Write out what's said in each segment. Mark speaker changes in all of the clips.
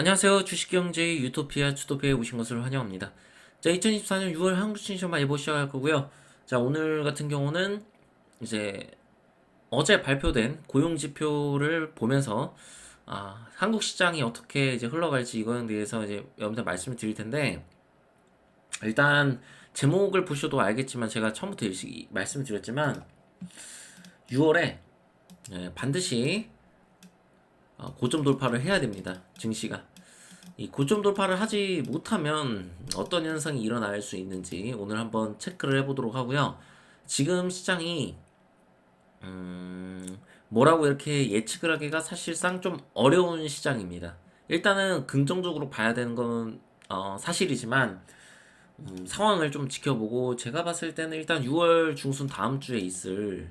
Speaker 1: 안녕하세요. 주식경제의 유토피아 추토피아에 오신 것을 환영합니다. 자, 2024년 6월 한국 시험 예보 시작할 거고요. 자, 오늘 같은 경우는 이제 어제 발표된 고용 지표를 보면서 한국 시장이 어떻게 이제 흘러갈지 이거에 대해서 이제 여러분들 말씀을 드릴 텐데, 일단 제목을 보셔도 알겠지만 제가 처음부터 말씀을 드렸지만 6월에 반드시 고점 돌파를 해야 됩니다. 증시가. 이 고점 돌파를 하지 못하면 어떤 현상이 일어날 수 있는지 오늘 한번 체크를 해보도록 하고요. 지금 시장이 뭐라고 이렇게 예측을 하기가 사실상 좀 어려운 시장입니다. 일단은 긍정적으로 봐야 되는 건 사실이지만 상황을 좀 지켜보고 제가 봤을 때는 일단 6월 중순 다음 주에 있을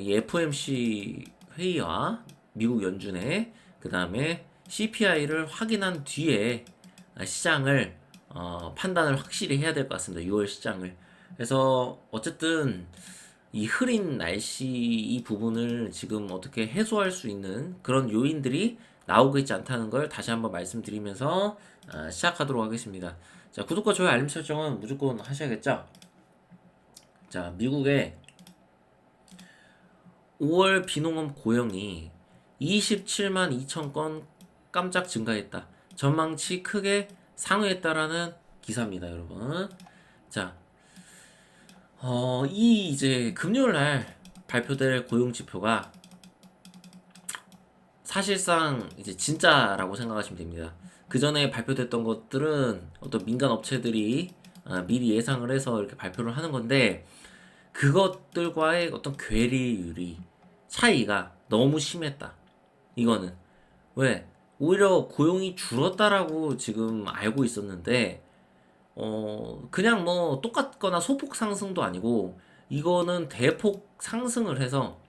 Speaker 1: 이 FOMC 회의와 미국 연준의 그 다음에 CPI를 확인한 뒤에 시장을 판단을 확실히 해야 될 것 같습니다. 6월 시장을. 그래서 어쨌든 이 흐린 날씨 이 부분을 지금 어떻게 해소할 수 있는 그런 요인들이 나오고 있지 않다는 걸 다시 한번 말씀드리면서 시작하도록 하겠습니다. 자, 구독과 좋아요 알림 설정은 무조건 하셔야겠죠? 자, 미국의 5월 비농업 고용이 27만 2천 건 깜짝 증가했다. 전망치 크게 상회했다라는 기사입니다, 여러분. 자, 이 이제 금요일 날 발표될 고용 지표가 사실상 이제 진짜라고 생각하시면 됩니다. 그 전에 발표됐던 것들은 어떤 민간 업체들이 미리 예상을 해서 이렇게 발표를 하는 건데 그것들과의 어떤 괴리율이 차이가 너무 심했다. 이거는 왜 오히려 고용이 줄었다라고 지금 알고 있었는데 그냥 뭐 똑같거나 소폭 상승도 아니고 이거는 대폭 상승을 해서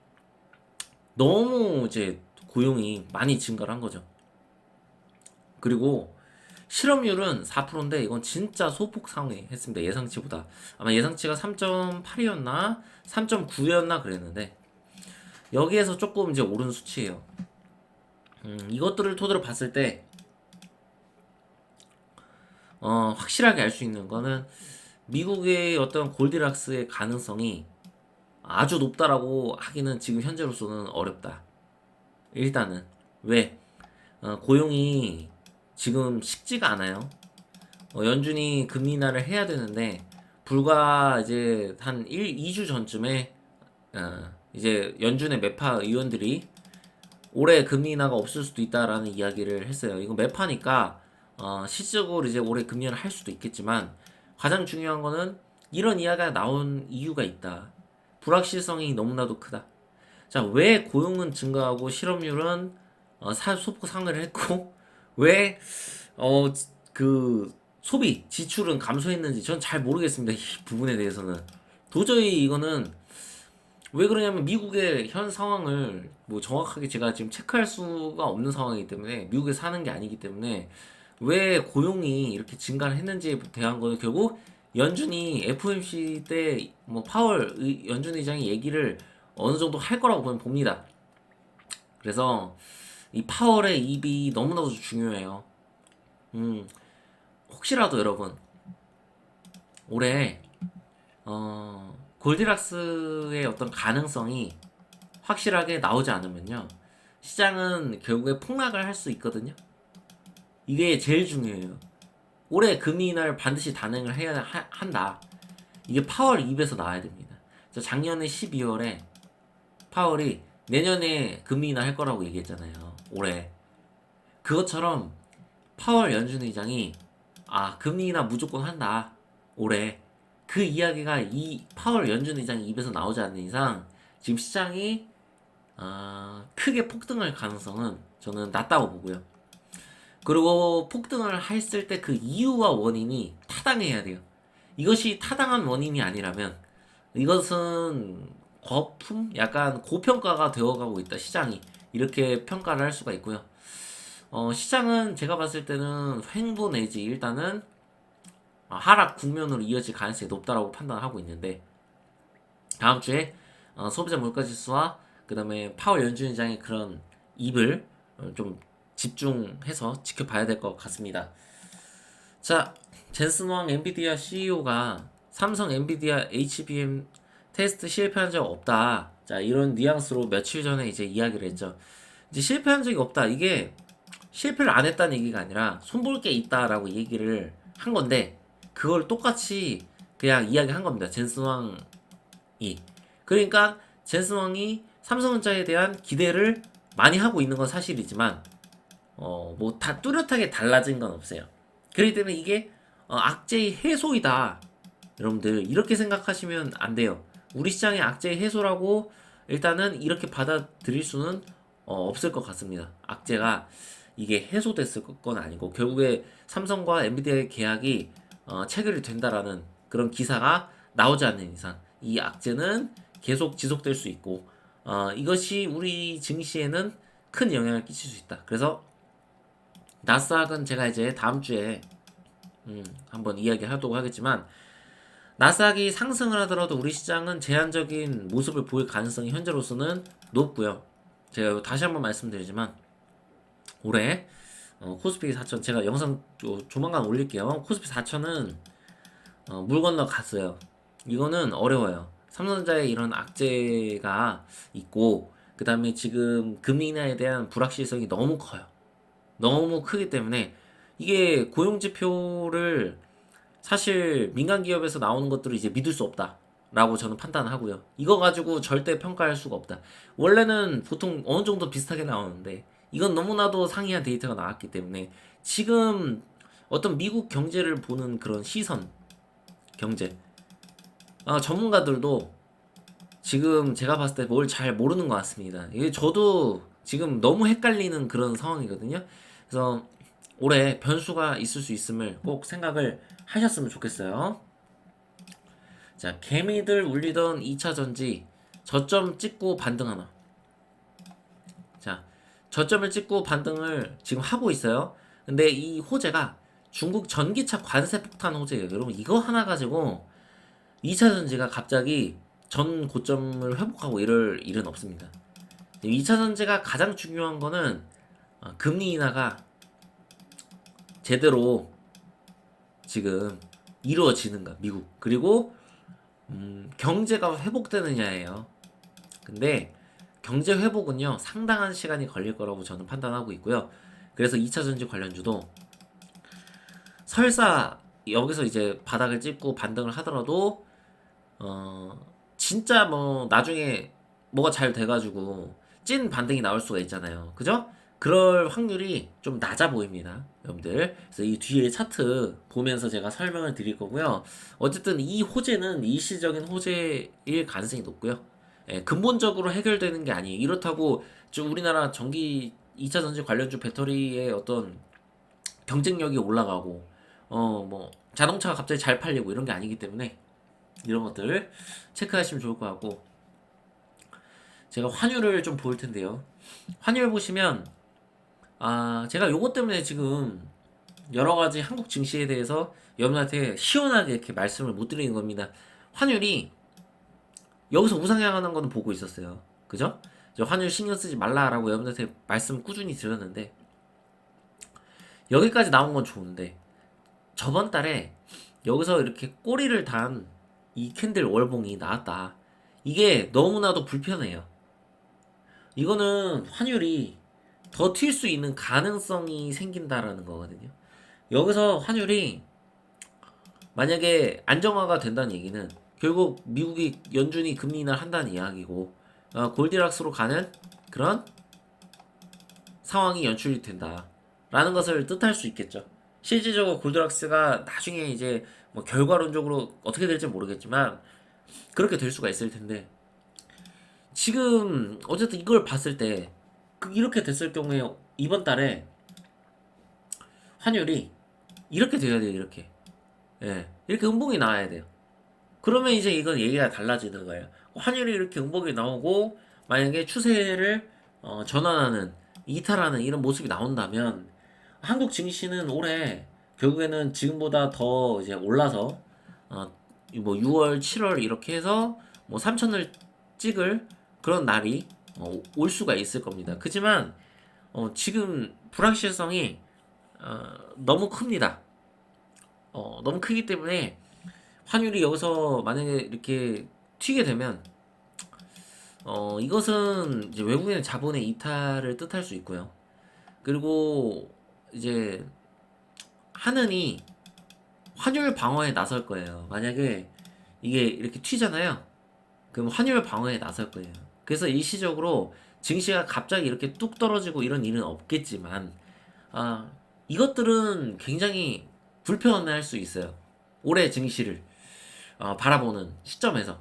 Speaker 1: 너무 이제 고용이 많이 증가를 한 거죠. 그리고 실업률은 4%인데 이건 진짜 소폭 상회했습니다. 예상치보다. 아마 예상치가 3.8이었나 3.9였나 그랬는데 여기에서 조금 이제 오른 수치예요. 이것들을 토대로 봤을 때 확실하게 알 수 있는 거는 미국의 어떤 골디락스의 가능성이 아주 높다라고 하기는 지금 현재로서는 어렵다. 일단은 왜 고용이 지금 식지가 않아요. 연준이 금리 인하를 해야 되는데 불과 이제 한 2주 전쯤에 이제 연준의 매파 의원들이 올해 금리 인하가 없을 수도 있다라는 이야기를 했어요. 이거 매파니까 실질적으로 이제 올해 금리 인하를 할 수도 있겠지만 가장 중요한 거는 이런 이야기가 나온 이유가 있다. 불확실성이 너무나도 크다. 자, 왜 고용은 증가하고 실업률은 소폭 상회를 했고 왜 그 소비 지출은 감소했는지 전 잘 모르겠습니다. 이 부분에 대해서는 도저히 이거는 왜 그러냐면 미국의 현 상황을 뭐 정확하게 제가 지금 체크할 수가 없는 상황이기 때문에 미국에 사는 게 아니기 때문에 왜 고용이 이렇게 증가를 했는지에 대한 거는 결국 연준이 FOMC 때 뭐 파월 연준 의장이 얘기를 어느 정도 할 거라고 저는 봅니다. 그래서 이 파월의 입이 너무나도 중요해요. 음, 혹시라도 여러분 올해 골디락스의 어떤 가능성이 확실하게 나오지 않으면요 시장은 결국에 폭락을 할 수 있거든요. 이게 제일 중요해요. 올해 금리 인하를 반드시 단행을 해야 한다. 이게 파월 입에서 나와야 됩니다. 저 작년에 12월에 파월이 내년에 금리 인하 할 거라고 얘기했잖아요. 올해. 그것처럼 파월 연준 의장이 금리 인하 무조건 한다. 올해. 그 이야기가 이 파월 연준 의장 입에서 나오지 않는 이상 지금 시장이 크게 폭등할 가능성은 저는 낮다고 보고요. 그리고 폭등을 했을 때 그 이유와 원인이 타당해야 돼요. 이것이 타당한 원인이 아니라면 이것은 거품? 약간 고평가가 되어가고 있다, 시장이. 이렇게 평가를 할 수가 있고요. 시장은 제가 봤을 때는 횡보 내지 일단은 하락 국면으로 이어질 가능성이 높다라고 판단하고 있는데 다음 주에 소비자 물가 지수와 그 다음에 파월 연준 의장의 그런 입을 좀 집중해서 지켜봐야 될 것 같습니다. 자, 젠슨 왕 엔비디아 CEO가 삼성 엔비디아 HBM 테스트 실패한 적 없다. 자, 이런 뉘앙스로 며칠 전에 이제 이야기를 했죠. 이제 실패한 적이 없다. 이게 실패를 안 했다는 얘기가 아니라 손볼 게 있다라고 얘기를 한 건데 그걸 똑같이 그냥 이야기한 겁니다. 젠슨 왕이. 그러니까 젠슨 왕이 삼성전자에 대한 기대를 많이 하고 있는 건 사실이지만 뭐 다 뚜렷하게 달라진 건 없어요. 그렇기 때문에 이게 악재의 해소이다. 여러분들 이렇게 생각하시면 안 돼요. 우리 시장의 악재의 해소라고 일단은 이렇게 받아들일 수는 없을 것 같습니다. 악재가 이게 해소됐을 건 아니고 결국에 삼성과 엔비디아의 계약이 체결이 된다라는 그런 기사가 나오지 않는 이상 이 악재는 계속 지속될 수 있고 이것이 우리 증시에는 큰 영향을 끼칠 수 있다. 그래서 나스닥은 제가 이제 다음 주에 한번 이야기하도록 하겠지만 나스닥이 상승을 하더라도 우리 시장은 제한적인 모습을 보일 가능성이 현재로서는 높고요. 제가 다시 한번 말씀드리지만 올해 코스피 4천 제가 영상 조만간 올릴게요. 코스피 4천은 물 건너 갔어요. 이거는 어려워요. 삼성전자에 이런 악재가 있고 그 다음에 지금 금리 인하에 대한 불확실성이 너무 커요. 너무 크기 때문에 이게 고용지표를 사실 민간 기업에서 나오는 것들을 이제 믿을 수 없다라고 저는 판단하고요. 이거 가지고 절대 평가할 수가 없다. 원래는 보통 어느 정도 비슷하게 나오는데 이건 너무나도 상이한 데이터가 나왔기 때문에 지금 어떤 미국 경제를 보는 그런 시선, 경제 전문가들도 지금 제가 봤을 때 뭘 잘 모르는 것 같습니다. 이게 저도 지금 너무 헷갈리는 그런 상황이거든요. 그래서 올해 변수가 있을 수 있음을 꼭 생각을 하셨으면 좋겠어요. 자, 개미들 울리던 2차전지 저점 찍고 반등하나. 자, 저점을 찍고 반등을 지금 하고 있어요. 근데 이 호재가 중국 전기차 관세 폭탄 호재예요. 여러분 이거 하나 가지고 2차전지가 갑자기 전 고점을 회복하고 이럴 일은 없습니다. 2차전지가 가장 중요한 거는 금리 인하가 제대로 지금 이루어지는가 미국 그리고 경제가 회복되느냐예요. 근데 경제 회복은요 상당한 시간이 걸릴 거라고 저는 판단하고 있고요. 그래서 2차전지 관련주도 설사 여기서 이제 바닥을 찍고 반등을 하더라도 진짜 뭐 나중에 뭐가 잘 돼가지고 찐 반등이 나올 수가 있잖아요. 그죠? 그럴 확률이 좀 낮아 보입니다, 여러분들. 그래서 이 뒤에 차트 보면서 제가 설명을 드릴 거고요. 어쨌든 이 호재는 일시적인 호재일 가능성이 높고요. 예, 근본적으로 해결되는 게 아니에요. 이렇다고 좀 우리나라 전기 2차 전지 관련주 배터리의 어떤 경쟁력이 올라가고 뭐 자동차가 갑자기 잘 팔리고 이런 게 아니기 때문에 이런 것들 체크하시면 좋을 것 같고 제가 환율을 좀 보일 텐데요. 환율 보시면 제가 요것 때문에 지금 여러 가지 한국 증시에 대해서 여러분한테 시원하게 이렇게 말씀을 못 드리는 겁니다. 환율이 여기서 우상향하는 거는 보고 있었어요. 그죠? 저 환율 신경 쓰지 말라라고 여러분한테 말씀 꾸준히 드렸는데 여기까지 나온 건 좋은데 저번 달에 여기서 이렇게 꼬리를 단 이 캔들 월봉이 나왔다. 이게 너무나도 불편해요. 이거는 환율이 더 튈 수 있는 가능성이 생긴다라는 거거든요. 여기서 환율이 만약에 안정화가 된다는 얘기는 결국 미국이 연준이 금리 인하를 한다는 이야기고 골디락스로 가는 그런 상황이 연출이 된다라는 것을 뜻할 수 있겠죠. 실질적으로 골디락스가 나중에 이제 뭐 결과론적으로 어떻게 될지 모르겠지만 그렇게 될 수가 있을 텐데 지금 어쨌든 이걸 봤을 때 이렇게 됐을 경우에 이번 달에 환율이 이렇게 돼야 돼요. 이렇게 이렇게 음봉이 나와야 돼요. 그러면 이제 이건 얘기가 달라지는 거예요. 환율이 이렇게 음봉이 나오고 만약에 추세를 전환하는 이탈하는 이런 모습이 나온다면 한국 증시는 올해 결국에는 지금보다 더 이제 올라서 뭐 6월, 7월 이렇게 해서 뭐 3천을 찍을 그런 날이 올 수가 있을 겁니다. 그지만 지금 불확실성이 너무 큽니다. 너무 크기 때문에 환율이 여기서 만약에 이렇게 튀게 되면 이것은 이제 외국인의 자본의 이탈을 뜻할 수 있고요. 그리고 이제 하느니 환율 방어에 나설 거예요. 만약에 이게 이렇게 튀잖아요. 그럼 환율 방어에 나설 거예요. 그래서 일시적으로 증시가 갑자기 이렇게 뚝 떨어지고 이런 일은 없겠지만, 아, 이것들은 굉장히 불편할 수 있어요. 올해 증시를 바라보는 시점에서.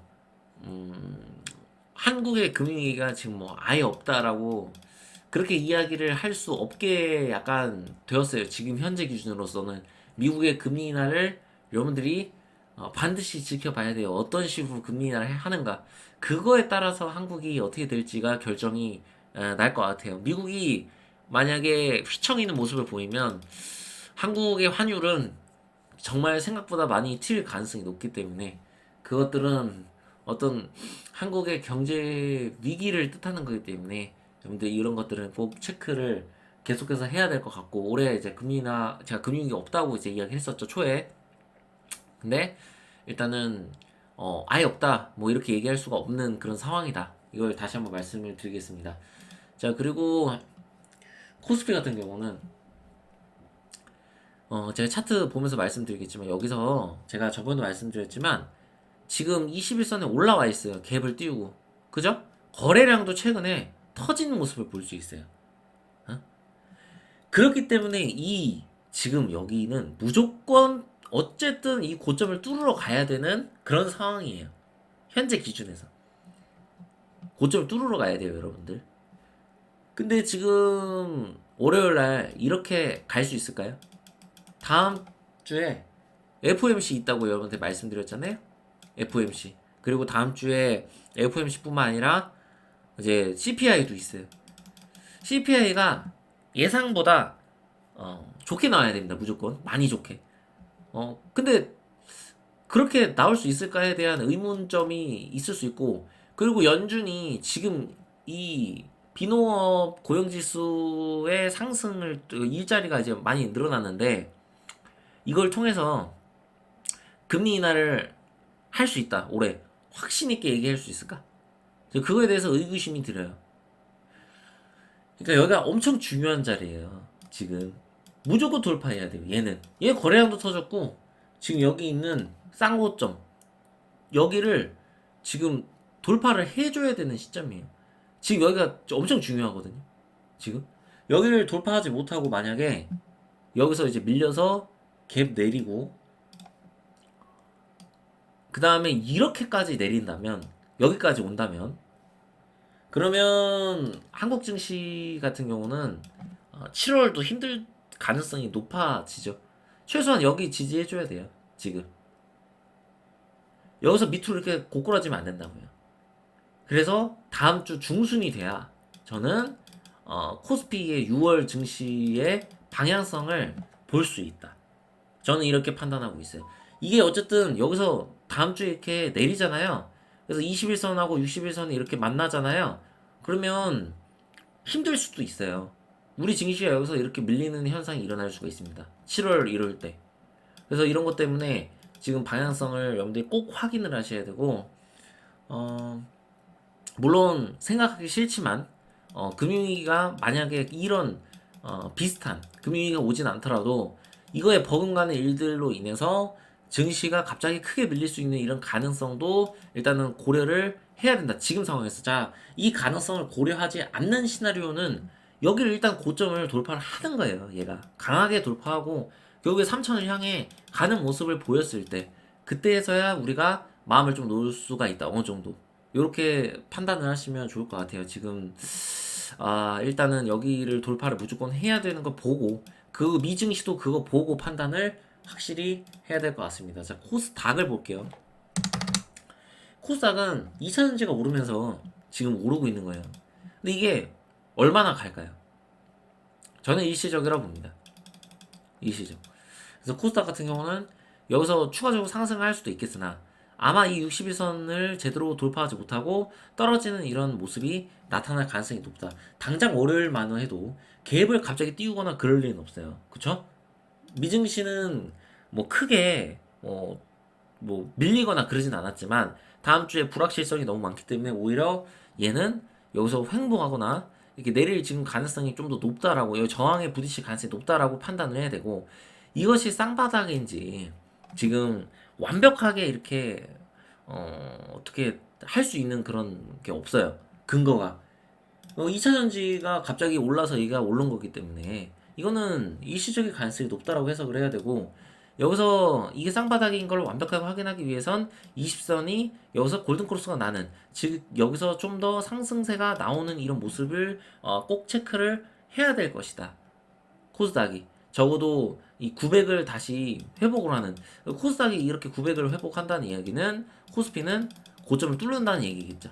Speaker 1: 한국의 금융위기가 지금 뭐 아예 없다라고 그렇게 이야기를 할 수 없게 약간 되었어요. 지금 현재 기준으로서는 미국의 금리 인하를 여러분들이 반드시 지켜봐야 돼요. 어떤 식으로 금리 인하를 하는가. 그거에 따라서 한국이 어떻게 될지가 결정이 날 것 같아요. 미국이 만약에 휘청이는 모습을 보이면 한국의 환율은 정말 생각보다 많이 튈 가능성이 높기 때문에 그것들은 어떤 한국의 경제 위기를 뜻하는 거기 때문에 여러분들 이런 것들은 꼭 체크를 계속해서 해야 될 것 같고 올해 이제 금리나 제가 금융위기 없다고 이제 이야기했었죠 초에. 근데 일단은 아예 없다 뭐 이렇게 얘기할 수가 없는 그런 상황이다. 이걸 다시 한번 말씀을 드리겠습니다. 자, 그리고 코스피 같은 경우는 제가 차트 보면서 말씀드리겠지만 여기서 제가 저번에 말씀드렸지만 지금 21선에 올라와 있어요. 갭을 띄우고. 그죠? 거래량도 최근에 터지는 모습을 볼 수 있어요. 어? 그렇기 때문에 이 지금 여기는 무조건 어쨌든 이 고점을 뚫으러 가야 되는 그런 상황이에요. 현재 기준에서. 고점을 뚫으러 가야 돼요, 여러분들. 근데 지금 월요일 날 이렇게 갈 수 있을까요? 다음 주에 FOMC 있다고 여러분한테 말씀드렸잖아요. FOMC. 그리고 다음 주에 FOMC뿐만 아니라 이제 CPI도 있어요. CPI가 예상보다 좋게 나와야 됩니다. 무조건 많이 좋게. 근데 그렇게 나올 수 있을까에 대한 의문점이 있을 수 있고, 그리고 연준이 지금 이 비농업 고용지수의 상승을 일자리가 이제 많이 늘어났는데 이걸 통해서 금리 인하를 할 수 있다. 올해 확신 있게 얘기할 수 있을까? 그거에 대해서 의구심이 들어요. 그러니까 여기가 엄청 중요한 자리예요. 지금 무조건 돌파해야 돼요. 얘 거래량도 터졌고 지금 여기 있는 쌍고점 여기를 지금 돌파를 해줘야 되는 시점이에요. 지금 여기가 엄청 중요하거든요. 지금 여기를 돌파하지 못하고 만약에 여기서 이제 밀려서 갭 내리고 그 다음에 이렇게까지 내린다면 여기까지 온다면 그러면 한국 증시 같은 경우는 7월도 힘들 가능성이 높아지죠. 최소한 여기 지지해줘야 돼요. 지금 여기서 밑으로 이렇게 고꾸라지면 안 된다고요. 그래서 다음 주 중순이 돼야 저는 코스피의 6월 증시의 방향성을 볼 수 있다. 저는 이렇게 판단하고 있어요. 이게 어쨌든 여기서 다음 주에 이렇게 내리잖아요. 그래서 21선하고 61선이 이렇게 만나잖아요. 그러면 힘들 수도 있어요. 우리 증시가 여기서 이렇게 밀리는 현상이 일어날 수가 있습니다. 7월 이럴 때. 그래서 이런 것 때문에 지금 방향성을 여러분들이 꼭 확인을 하셔야 되고, 물론 생각하기 싫지만, 금융위기가 만약에 이런 비슷한 금융위기가 오진 않더라도 이거에 버금가는 일들로 인해서 증시가 갑자기 크게 밀릴 수 있는 이런 가능성도 일단은 고려를 해야 된다. 지금 상황에서. 자, 이 가능성을 고려하지 않는 시나리오는 여기를 일단 고점을 돌파를 하는 거예요. 얘가 강하게 돌파하고 결국에 3천을 향해 가는 모습을 보였을 때 그때에서야 우리가 마음을 좀 놓을 수가 있다. 어느 정도 이렇게 판단을 하시면 좋을 것 같아요. 지금 일단은 여기를 돌파를 무조건 해야 되는 거 보고 그 미증시도 그거 보고 판단을 확실히 해야 될 것 같습니다. 자, 코스닥을 볼게요. 코스닥은 2차전지가 오르면서 지금 오르고 있는 거예요. 근데 이게 얼마나 갈까요? 저는 일시적이라고 봅니다. 일시적. 그래서 코스닥 같은 경우는 여기서 추가적으로 상승할 수도 있겠으나 아마 이 60일선을 제대로 돌파하지 못하고 떨어지는 이런 모습이 나타날 가능성이 높다. 당장 월요일만은 해도 갭을 갑자기 띄우거나 그럴 리는 없어요. 그쵸? 미증시는 뭐 크게 뭐 밀리거나 그러진 않았지만 다음 주에 불확실성이 너무 많기 때문에 오히려 얘는 여기서 횡보하거나 이렇게 내릴 지금 가능성이 좀 더 높다라고, 여기 저항에 부딪힐 가능성이 높다라고 판단을 해야 되고, 이것이 쌍바닥인지 지금 완벽하게 이렇게 어떻게 할 수 있는 그런 게 없어요. 근거가 2차 전지가 갑자기 올라서 얘가 오른 거기 때문에 이거는 일시적인 가능성이 높다라고 해석을 해야 되고, 여기서 이게 쌍바닥인 걸 완벽하게 확인하기 위해선 20선이 여기서 골든크로스가 나는, 즉 여기서 좀 더 상승세가 나오는 이런 모습을 꼭 체크를 해야 될 것이다. 코스닥이 적어도 이 900을 다시 회복을 하는, 코스닥이 이렇게 900을 회복한다는 이야기는 코스피는 고점을 뚫는다는 얘기겠죠.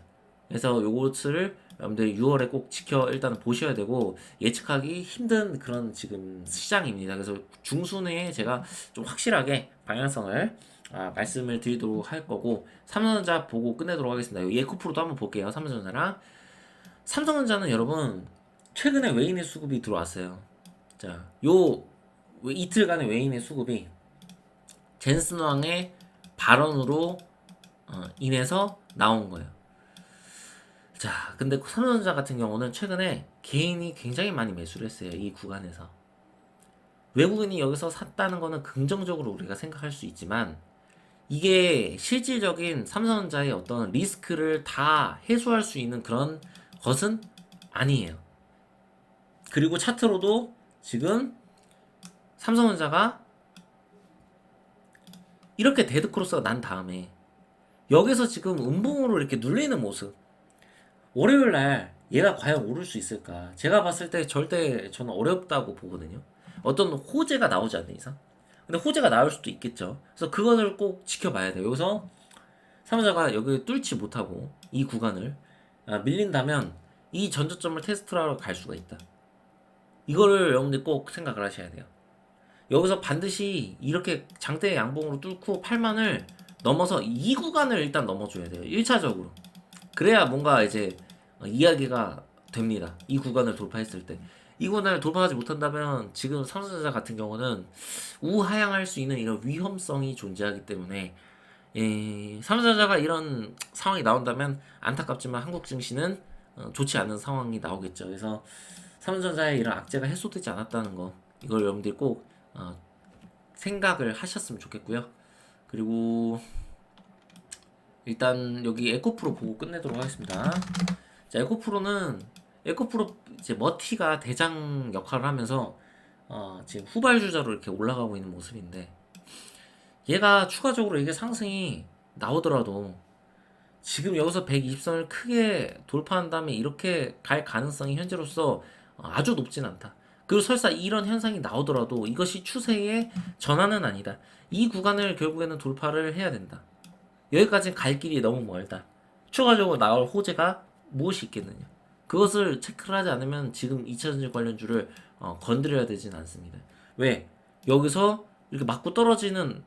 Speaker 1: 그래서 요것을 여러분들이 6월에 꼭 지켜 일단은 보셔야 되고, 예측하기 힘든 그런 지금 시장입니다. 그래서 중순에 제가 좀 확실하게 방향성을 말씀을 드리도록 할 거고, 삼성전자 보고 끝내도록 하겠습니다. 예코프로도 한번 볼게요. 삼성전자랑 삼성전자는 여러분 최근에 외인의 수급이 들어왔어요. 자, 요 이틀간의 외인의 수급이 젠슨왕의 발언으로 인해서 나온 거예요. 자, 근데 삼성전자 같은 경우는 최근에 개인이 굉장히 많이 매수를 했어요. 이 구간에서. 외국인이 여기서 샀다는 거는 긍정적으로 우리가 생각할 수 있지만, 이게 실질적인 삼성전자의 어떤 리스크를 다 해소할 수 있는 그런 것은 아니에요. 그리고 차트로도 지금 삼성전자가 이렇게 데드크로스가 난 다음에 여기서 지금 음봉으로 이렇게 눌리는 모습, 월요일날 얘가 과연 오를 수 있을까? 제가 봤을 때 절대 저는 어렵다고 보거든요. 어떤 호재가 나오지 않는 이상. 근데 호재가 나올 수도 있겠죠. 그래서 그거를 꼭 지켜봐야 돼요. 여기서 삼성자가 여기 뚫지 못하고 이 구간을 밀린다면 이 전저점을 테스트하러 갈 수가 있다. 이거를 여러분들 꼭 생각을 하셔야 돼요. 여기서 반드시 이렇게 장대 양봉으로 뚫고 8만을 넘어서 이 구간을 일단 넘어줘야 돼요. 1차적으로. 그래야 뭔가 이제 이야기가 됩니다. 이 구간을 돌파했을 때. 이 구간을 돌파하지 못한다면 지금 삼성전자 같은 경우는 우하향할 수 있는 이런 위험성이 존재하기 때문에, 삼성전자가 이런 상황이 나온다면 안타깝지만 한국 증시는 좋지 않은 상황이 나오겠죠. 그래서 삼성전자의 이런 악재가 해소되지 않았다는 거, 이걸 여러분들이 꼭 생각을 하셨으면 좋겠고요. 그리고 일단 여기 에코프로 보고 끝내도록 하겠습니다. 자, 에코프로 이제 머티가 대장 역할을 하면서 지금 후발주자로 이렇게 올라가고 있는 모습인데, 얘가 추가적으로 이게 상승이 나오더라도 지금 여기서 120선을 크게 돌파한 다음에 이렇게 갈 가능성이 현재로서 아주 높진 않다. 그리고 설사 이런 현상이 나오더라도 이것이 추세의 전환은 아니다. 이 구간을 결국에는 돌파를 해야 된다. 여기까지는 갈 길이 너무 멀다. 추가적으로 나올 호재가 무엇이 있겠느냐. 그것을 체크를 하지 않으면 지금 2차전지 관련주를 건드려야 되진 않습니다. 왜? 여기서 이렇게 맞고 떨어지는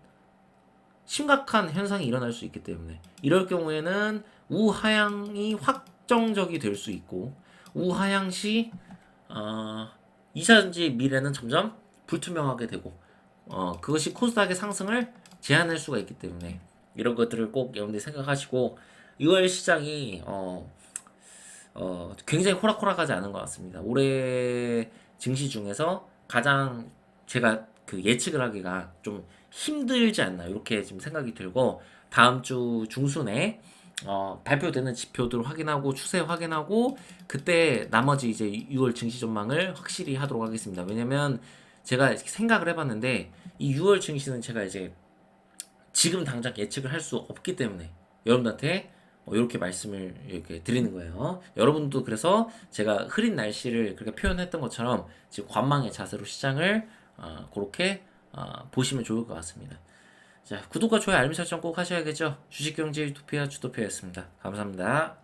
Speaker 1: 심각한 현상이 일어날 수 있기 때문에, 이럴 경우에는 우하향이 확정적이 될 수 있고, 우하향 시 2차전지 미래는 점점 불투명하게 되고, 그것이 코스닥의 상승을 제한할 수가 있기 때문에 이런 것들을 꼭 여러분들이 생각하시고, 6월 시장이 굉장히 호락호락하지 않은 것 같습니다. 올해 증시 중에서 가장 제가 그 예측을 하기가 좀 힘들지 않나 이렇게 지금 생각이 들고, 다음 주 중순에 발표되는 지표들 확인하고 추세 확인하고 그때 나머지 이제 6월 증시 전망을 확실히 하도록 하겠습니다. 왜냐면 제가 생각을 해봤는데 이 6월 증시는 제가 이제 지금 당장 예측을 할 수 없기 때문에 여러분들한테 이렇게 말씀을 이렇게 드리는 거예요. 여러분도 그래서 제가 흐린 날씨를 그렇게 표현했던 것처럼 지금 관망의 자세로 시장을 그렇게 보시면 좋을 것 같습니다. 자, 구독과 좋아요, 알림 설정 꼭 하셔야겠죠. 주식경제 유토피아 주토피아였습니다. 감사합니다.